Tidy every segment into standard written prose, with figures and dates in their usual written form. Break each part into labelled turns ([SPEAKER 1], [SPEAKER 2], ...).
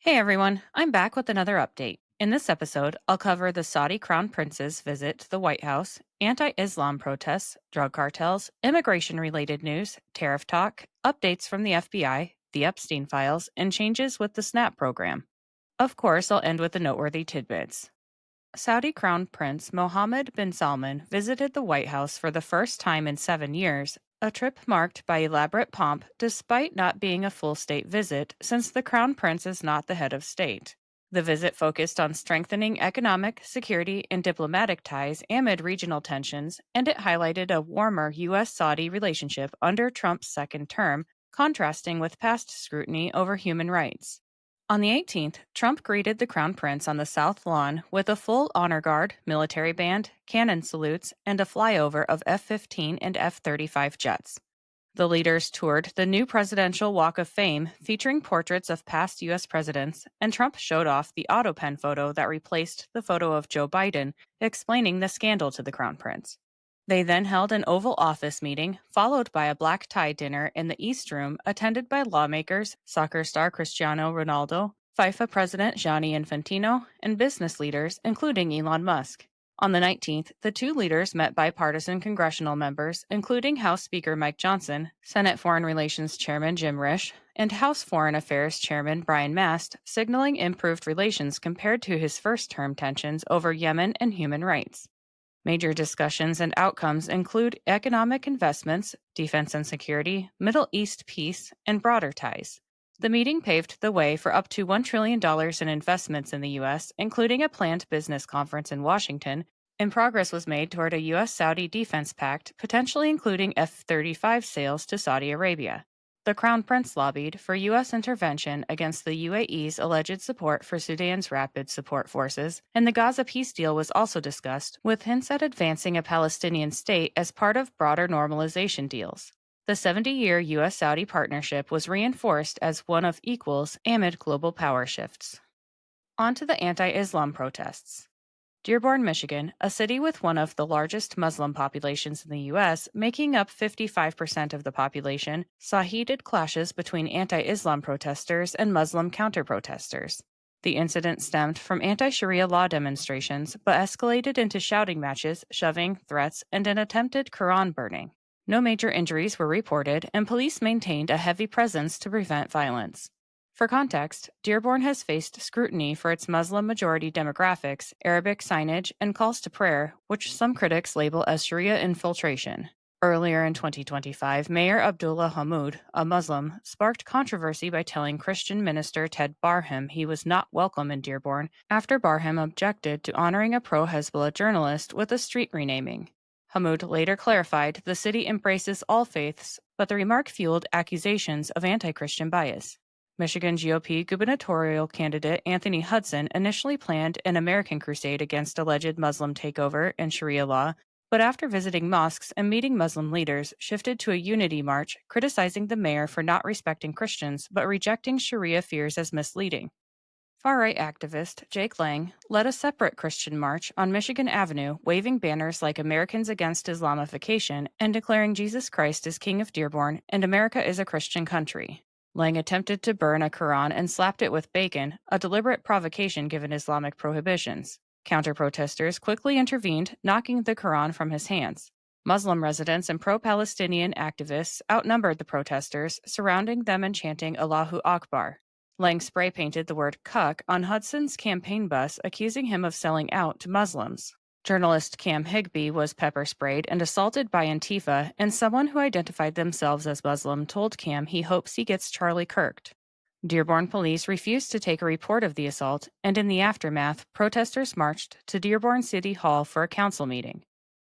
[SPEAKER 1] Hey everyone, I'm back with another update. In this episode, I'll cover the Saudi Crown Prince's visit to the White House, anti Islam protests, drug cartels, immigration related news, tariff talk, updates from the FBI, the Epstein Files, and changes with the SNAP program. Of course, I'll end with the noteworthy tidbits. Saudi Crown Prince Mohammed bin Salman visited the White House for the first time in 7 years, a trip marked by elaborate pomp despite not being a full state visit since the Crown Prince is not the head of state. The visit focused on strengthening economic, security, and diplomatic ties amid regional tensions, and it highlighted a warmer U.S. Saudi relationship under Trump's second term, contrasting with past scrutiny over human rights. On the 18th, Trump greeted the Crown Prince on the South Lawn with a full honor guard, military band, cannon salutes, and a flyover of F 15 and F 35 jets. The leaders toured the new Presidential Walk of Fame featuring portraits of past U.S. presidents, and Trump showed off the AutoPen photo that replaced the photo of Joe Biden, explaining the scandal to the Crown Prince. They then held an Oval Office meeting, followed by a black tie dinner in the East Room attended by lawmakers, soccer star Cristiano Ronaldo, FIFA President Gianni Infantino, and business leaders, including Elon Musk. On the 19th, the two leaders met bipartisan congressional members, including House Speaker Mike Johnson, Senate Foreign Relations Chairman Jim Risch, and House Foreign Affairs Chairman Brian Mast, signaling improved relations compared to his first-term tensions over Yemen and human rights. Major discussions and outcomes include economic investments, defense and security, Middle East peace, and broader ties. The meeting paved the way for up to $1 trillion in investments in the U.S., including a planned business conference in Washington, and progress was made toward a U.S.-Saudi defense pact, potentially including F-35 sales to Saudi Arabia. The Crown Prince lobbied for U.S. intervention against the UAE's alleged support for Sudan's Rapid Support Forces, and the Gaza peace deal was also discussed, with hints at advancing a Palestinian state as part of broader normalization deals. The 70-year U.S.-Saudi partnership was reinforced as one of equals amid global power shifts. On to the anti-Islam protests. Dearborn, Michigan, a city with one of the largest Muslim populations in the U.S., making up 55% of the population, saw heated clashes between anti-Islam protesters and Muslim counter-protesters. The incident stemmed from anti-Sharia law demonstrations, but escalated into shouting matches, shoving, threats, and an attempted Quran burning. No major injuries were reported, and police maintained a heavy presence to prevent violence. For context, Dearborn has faced scrutiny for its Muslim-majority demographics, Arabic signage, and calls to prayer, which some critics label as Sharia infiltration. Earlier in 2025, Mayor Abdullah Hammoud, a Muslim, sparked controversy by telling Christian minister Ted Barham he was not welcome in Dearborn after Barham objected to honoring a pro-Hezbollah journalist with a street renaming. Hammoud later clarified the city embraces all faiths, but the remark fueled accusations of anti-Christian bias. Michigan GOP gubernatorial candidate Anthony Hudson initially planned an American crusade against alleged Muslim takeover and Sharia law, but after visiting mosques and meeting Muslim leaders, shifted to a unity march, criticizing the mayor for not respecting Christians but rejecting Sharia fears as misleading. Far-right activist Jake Lang led a separate Christian march on Michigan Avenue, waving banners like Americans Against Islamification and declaring Jesus Christ is King of Dearborn and America is a Christian country. Lang attempted to burn a Quran and slapped it with bacon, a deliberate provocation given Islamic prohibitions. Counter-protesters quickly intervened, knocking the Quran from his hands. Muslim residents and pro-Palestinian activists outnumbered the protesters, surrounding them and chanting Allahu Akbar. Lang spray-painted the word cuck on Hudson's campaign bus, accusing him of selling out to Muslims. Journalist Cam Higbee was pepper-sprayed and assaulted by Antifa, and someone who identified themselves as Muslim told Cam he hopes he gets Charlie Kirked. Dearborn police refused to take a report of the assault, and in the aftermath, protesters marched to Dearborn City Hall for a council meeting.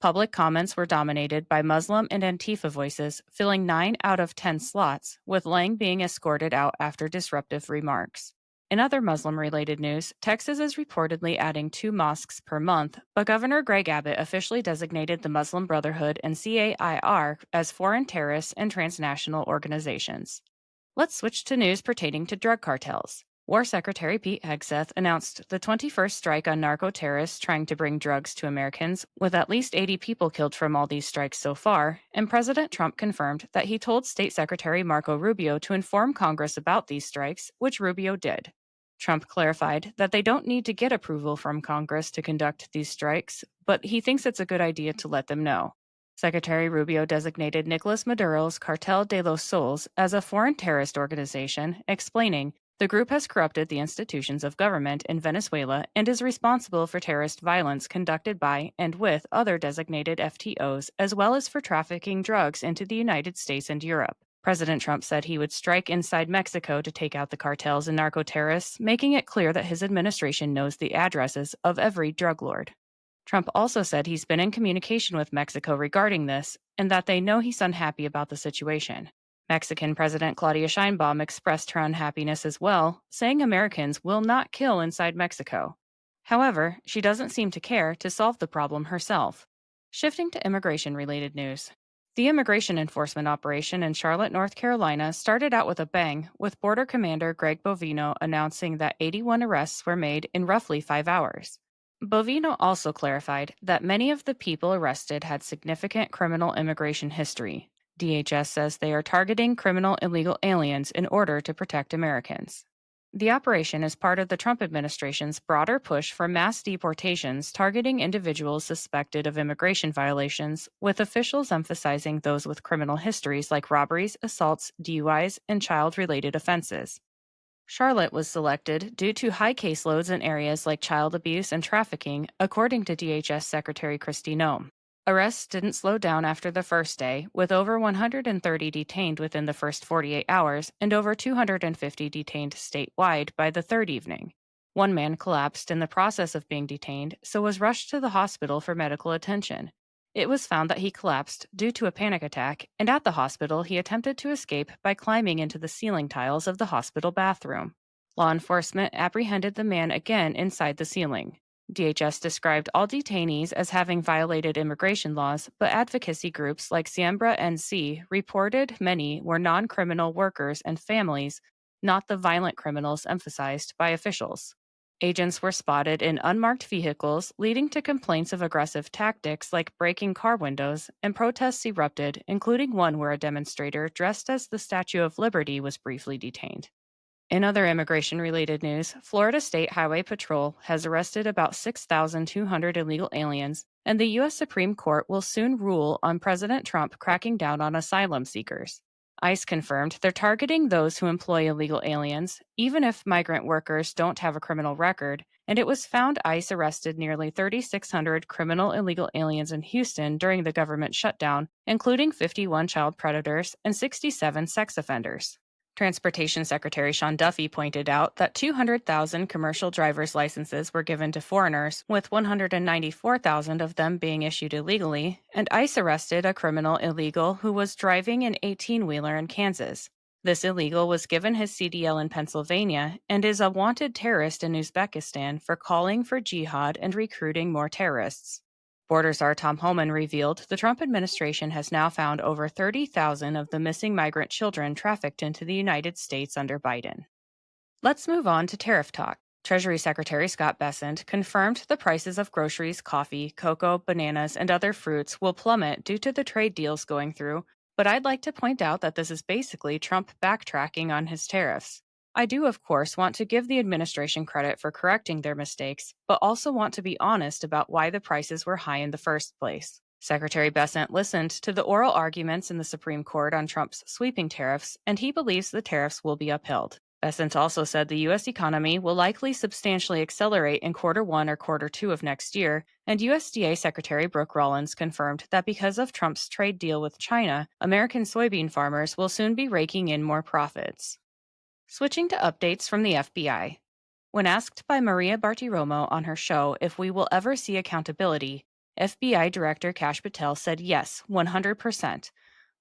[SPEAKER 1] Public comments were dominated by Muslim and Antifa voices, filling 9 out of 10 slots, with Lang being escorted out after disruptive remarks. In other Muslim-related news, Texas is reportedly adding 2 mosques per month, but Governor Greg Abbott officially designated the Muslim Brotherhood and CAIR as foreign terrorists and transnational organizations. Let's switch to news pertaining to drug cartels. War Secretary Pete Hegseth announced the 21st strike on narco-terrorists trying to bring drugs to Americans, with at least 80 people killed from all these strikes so far, and President Trump confirmed that he told State Secretary Marco Rubio to inform Congress about these strikes, which Rubio did. Trump clarified that they don't need to get approval from Congress to conduct these strikes, but he thinks it's a good idea to let them know. Secretary Rubio designated Nicolas Maduro's Cartel de los Soles as a foreign terrorist organization, explaining, "The group has corrupted the institutions of government in Venezuela and is responsible for terrorist violence conducted by and with other designated FTOs, as well as for trafficking drugs into the United States and Europe." President Trump said he would strike inside Mexico to take out the cartels and narco-terrorists, making it clear that his administration knows the addresses of every drug lord. Trump also said he's been in communication with Mexico regarding this, and that they know he's unhappy about the situation. Mexican President Claudia Sheinbaum expressed her unhappiness as well, saying Americans will not kill inside Mexico. However, she doesn't seem to care to solve the problem herself. Shifting to immigration-related news. The immigration enforcement operation in Charlotte, North Carolina started out with a bang, with Border Commander Greg Bovino announcing that 81 arrests were made in roughly 5 hours. Bovino also clarified that many of the people arrested had significant criminal immigration history. DHS says they are targeting criminal illegal aliens in order to protect Americans. The operation is part of the Trump administration's broader push for mass deportations targeting individuals suspected of immigration violations, with officials emphasizing those with criminal histories like robberies, assaults, DUIs, and child-related offenses. Charlotte was selected due to high caseloads in areas like child abuse and trafficking, according to DHS Secretary Kristi Noem. Arrests didn't slow down after the first day, with over 130 detained within the first 48 hours and over 250 detained statewide by the third evening. One man collapsed in the process of being detained, so was rushed to the hospital for medical attention. It was found that he collapsed due to a panic attack, and at the hospital he attempted to escape by climbing into the ceiling tiles of the hospital bathroom. Law enforcement apprehended the man again inside the ceiling. DHS described all detainees as having violated immigration laws, but advocacy groups like Siembra NC reported many were non-criminal workers and families, not the violent criminals emphasized by officials. Agents were spotted in unmarked vehicles, leading to complaints of aggressive tactics like breaking car windows, and protests erupted, including one where a demonstrator dressed as the Statue of Liberty was briefly detained. In other immigration-related news, Florida State Highway Patrol has arrested about 6,200 illegal aliens, and the U.S. Supreme Court will soon rule on President Trump cracking down on asylum seekers. ICE confirmed they're targeting those who employ illegal aliens, even if migrant workers don't have a criminal record, and it was found ICE arrested nearly 3,600 criminal illegal aliens in Houston during the government shutdown, including 51 child predators and 67 sex offenders. Transportation Secretary Sean Duffy pointed out that 200,000 commercial driver's licenses were given to foreigners, with 194,000 of them being issued illegally, and ICE arrested a criminal illegal who was driving an 18-wheeler in Kansas. This illegal was given his CDL in Pennsylvania and is a wanted terrorist in Uzbekistan for calling for jihad and recruiting more terrorists. Border Czar Tom Homan revealed the Trump administration has now found over 30,000 of the missing migrant children trafficked into the United States under Biden. Let's move on to Tariff Talk. Treasury Secretary Scott Bessent confirmed the prices of groceries, coffee, cocoa, bananas, and other fruits will plummet due to the trade deals going through, but I'd like to point out that this is basically Trump backtracking on his tariffs. I do, of course, want to give the administration credit for correcting their mistakes, but also want to be honest about why the prices were high in the first place. Secretary Bessent listened to the oral arguments in the Supreme Court on Trump's sweeping tariffs, and he believes the tariffs will be upheld. Bessent also said the U.S. economy will likely substantially accelerate in Q1 or Q2 of next year, and USDA Secretary Brooke Rollins confirmed that because of Trump's trade deal with China, American soybean farmers will soon be raking in more profits. Switching to updates from the FBI. When asked by Maria Bartiromo on her show if we will ever see accountability, FBI Director Kash Patel said yes, 100%.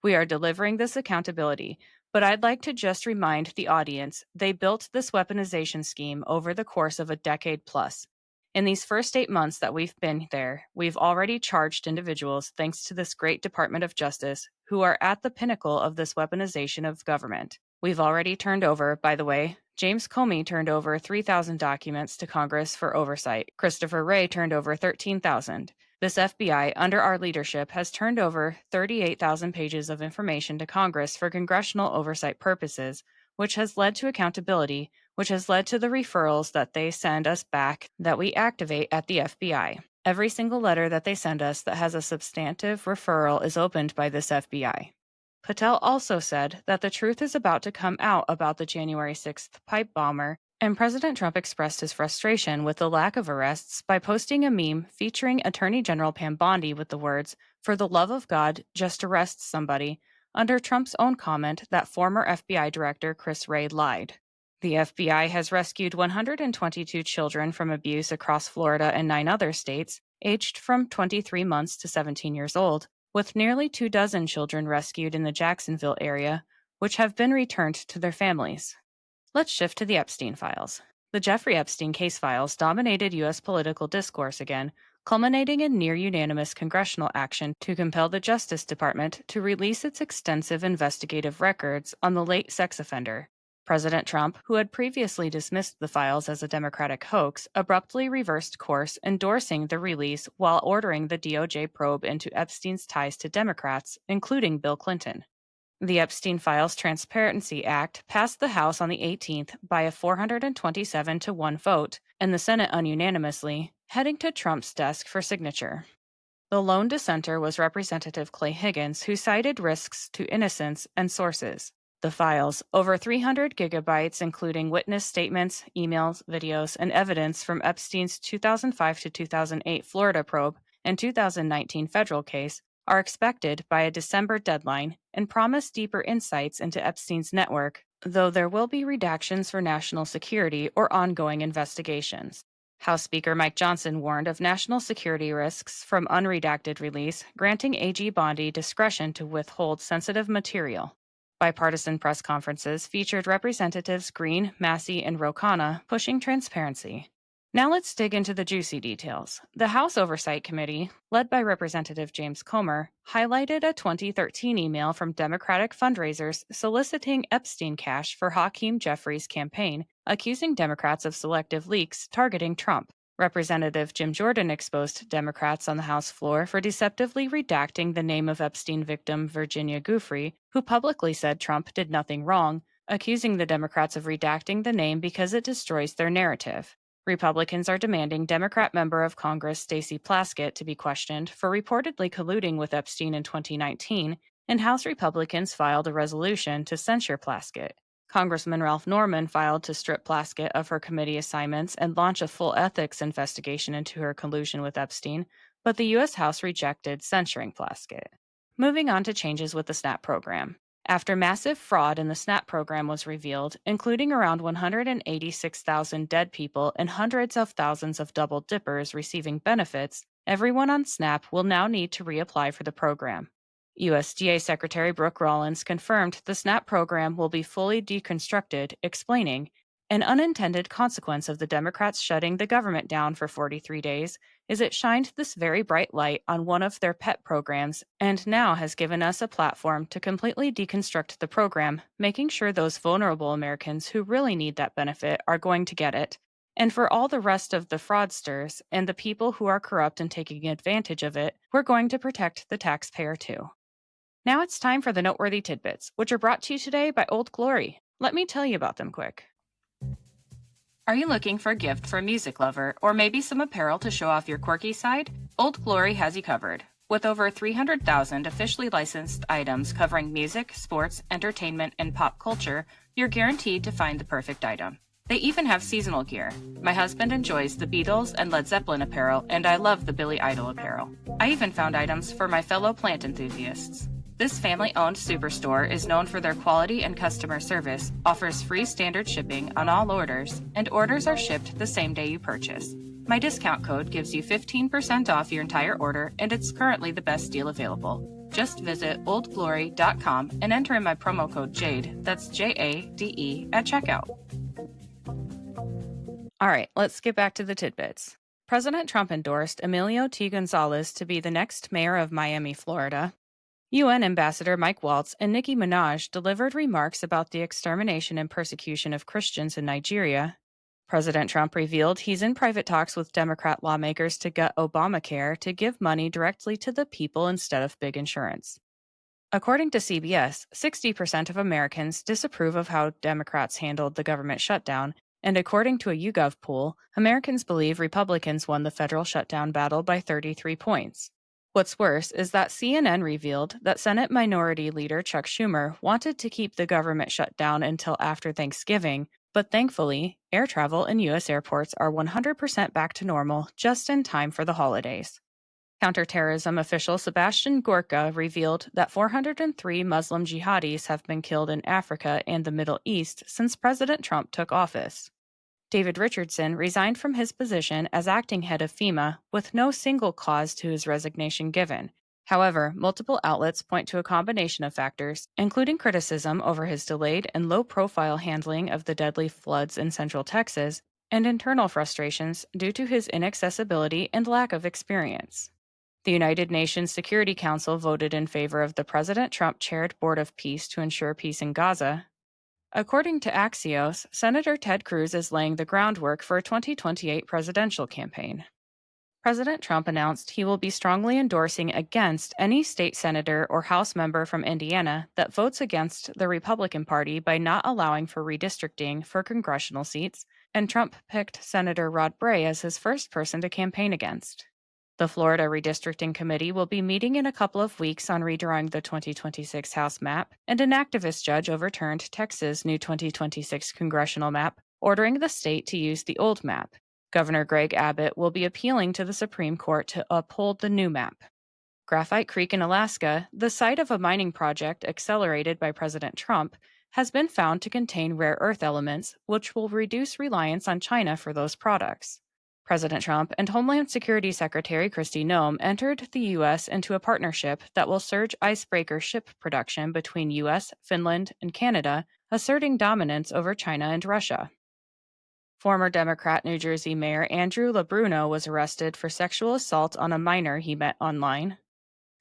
[SPEAKER 1] We are delivering this accountability, but I'd like to just remind the audience they built this weaponization scheme over the course of a decade plus. In these first 8 months that we've been there, we've already charged individuals, thanks to this great Department of Justice, who are at the pinnacle of this weaponization of government. We've already turned over, by the way, James Comey turned over 3,000 documents to Congress for oversight. Christopher Wray turned over 13,000. This FBI, under our leadership, has turned over 38,000 pages of information to Congress for congressional oversight purposes, which has led to accountability, which has led to the referrals that they send us back that we activate at the FBI. Every single letter that they send us that has a substantive referral is opened by this FBI. Patel also said that the truth is about to come out about the January 6th pipe bomber, and President Trump expressed his frustration with the lack of arrests by posting a meme featuring Attorney General Pam Bondi with the words, "For the love of God, just arrest somebody," under Trump's own comment that former FBI Director Chris Wray lied. The FBI has rescued 122 children from abuse across Florida and 9 other states, aged from 23 months to 17 years old, with nearly 24 children rescued in the Jacksonville area, which have been returned to their families. Let's shift to the Epstein Files. The Jeffrey Epstein case files dominated U.S. political discourse again, culminating in near-unanimous congressional action to compel the Justice Department to release its extensive investigative records on the late sex offender. President Trump, who had previously dismissed the files as a Democratic hoax, abruptly reversed course, endorsing the release while ordering the DOJ probe into Epstein's ties to Democrats, including Bill Clinton. The Epstein Files Transparency Act passed the House on the 18th by a 427-1 vote, and the Senate unanimously, heading to Trump's desk for signature. The lone dissenter was Representative Clay Higgins, who cited risks to innocence and sources. The files, over 300 gigabytes including witness statements, emails, videos, and evidence from Epstein's 2005 to 2008 Florida probe and 2019 federal case, are expected by a December deadline and promise deeper insights into Epstein's network, though there will be redactions for national security or ongoing investigations. House Speaker Mike Johnson warned of national security risks from unredacted release, granting AG Bondi discretion to withhold sensitive material. Bipartisan press conferences featured Representatives Green, Massey, and Ro Khanna pushing transparency. Now let's dig into the juicy details. The House Oversight Committee, led by Representative James Comer, highlighted a 2013 email from Democratic fundraisers soliciting Epstein cash for Hakeem Jeffries' campaign, accusing Democrats of selective leaks targeting Trump. Representative Jim Jordan exposed Democrats on the House floor for deceptively redacting the name of Epstein victim Virginia Giuffre, who publicly said Trump did nothing wrong, accusing the Democrats of redacting the name because it destroys their narrative. Republicans are demanding Democrat member of Congress Stacey Plaskett to be questioned for reportedly colluding with Epstein in 2019, and House Republicans filed a resolution to censure Plaskett. Congressman Ralph Norman filed to strip Plaskett of her committee assignments and launch a full ethics investigation into her collusion with Epstein, but the U.S. House rejected censuring Plaskett. Moving on to changes with the SNAP program. After massive fraud in the SNAP program was revealed, including around 186,000 dead people and hundreds of thousands of double dippers receiving benefits, everyone on SNAP will now need to reapply for the program. USDA Secretary Brooke Rollins confirmed the SNAP program will be fully deconstructed, explaining, "An unintended consequence of the Democrats shutting the government down for 43 days is it shined this very bright light on one of their pet programs and now has given us a platform to completely deconstruct the program, making sure those vulnerable Americans who really need that benefit are going to get it. And for all the rest of the fraudsters and the people who are corrupt and taking advantage of it, we're going to protect the taxpayer too." Now it's time for the noteworthy tidbits, which are brought to you today by Old Glory. Let me tell you about them quick. Are you looking for a gift for a music lover, or maybe some apparel to show off your quirky side? Old Glory has you covered. With over 300,000 officially licensed items covering music, sports, entertainment, and pop culture, you're guaranteed to find the perfect item. They even have seasonal gear. My husband enjoys the Beatles and Led Zeppelin apparel, and I love the Billy Idol apparel. I even found items for my fellow plant enthusiasts. This family-owned superstore is known for their quality and customer service, offers free standard shipping on all orders, and orders are shipped the same day you purchase. My discount code gives you 15% off your entire order, and it's currently the best deal available. Just visit oldglory.com and enter in my promo code JADE, that's JADE, at checkout. All right, let's get back to the tidbits. President Trump endorsed Emilio T. Gonzalez to be the next mayor of Miami, Florida. UN Ambassador Mike Waltz and Nicki Minaj delivered remarks about the extermination and persecution of Christians in Nigeria. President Trump revealed he's in private talks with Democrat lawmakers to gut Obamacare to give money directly to the people instead of big insurance. According to CBS, 60% of Americans disapprove of how Democrats handled the government shutdown, and according to a YouGov poll, Americans believe Republicans won the federal shutdown battle by 33 points. What's worse is that CNN revealed that Senate Minority Leader Chuck Schumer wanted to keep the government shut down until after Thanksgiving, but thankfully, air travel in U.S. airports are 100% back to normal just in time for the holidays. Counterterrorism official Sebastian Gorka revealed that 403 Muslim jihadis have been killed in Africa and the Middle East since President Trump took office. David Richardson resigned from his position as acting head of FEMA with no single cause to his resignation given. However, multiple outlets point to a combination of factors, including criticism over his delayed and low-profile handling of the deadly floods in central Texas, and internal frustrations due to his inaccessibility and lack of experience. The United Nations Security Council voted in favor of the President Trump-chaired Board of Peace to ensure peace in Gaza. According to Axios, Senator Ted Cruz is laying the groundwork for a 2028 presidential campaign. President Trump announced he will be strongly endorsing against any state senator or House member from Indiana that votes against the Republican Party by not allowing for redistricting for congressional seats, and Trump picked Senator Rod Bray as his first person to campaign against. The Florida Redistricting Committee will be meeting in a couple of weeks on redrawing the 2026 House map, and an activist judge overturned Texas' new 2026 congressional map, ordering the state to use the old map. Governor Greg Abbott will be appealing to the Supreme Court to uphold the new map. Graphite Creek in Alaska, the site of a mining project accelerated by President Trump, has been found to contain rare earth elements, which will reduce reliance on China for those products. President Trump and Homeland Security Secretary Kristi Noem entered the U.S. into a partnership that will surge icebreaker ship production between U.S., Finland, and Canada, asserting dominance over China and Russia. Former Democrat New Jersey Mayor Andrew LaBruno was arrested for sexual assault on a minor he met online.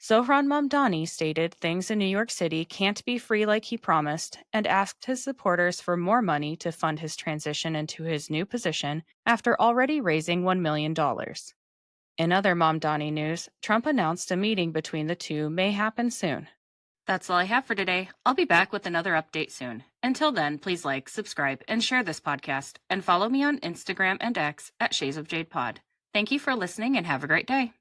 [SPEAKER 1] Zohran Mamdani stated things in New York City can't be free like he promised, and asked his supporters for more money to fund his transition into his new position after already raising $1 million. In other Mamdani news, Trump announced a meeting between the two may happen soon. That's all I have for today. I'll be back with another update soon. Until then, please like, subscribe, and share this podcast, and follow me on Instagram and X at Shades of Jade Pod. Thank you for listening and have a great day.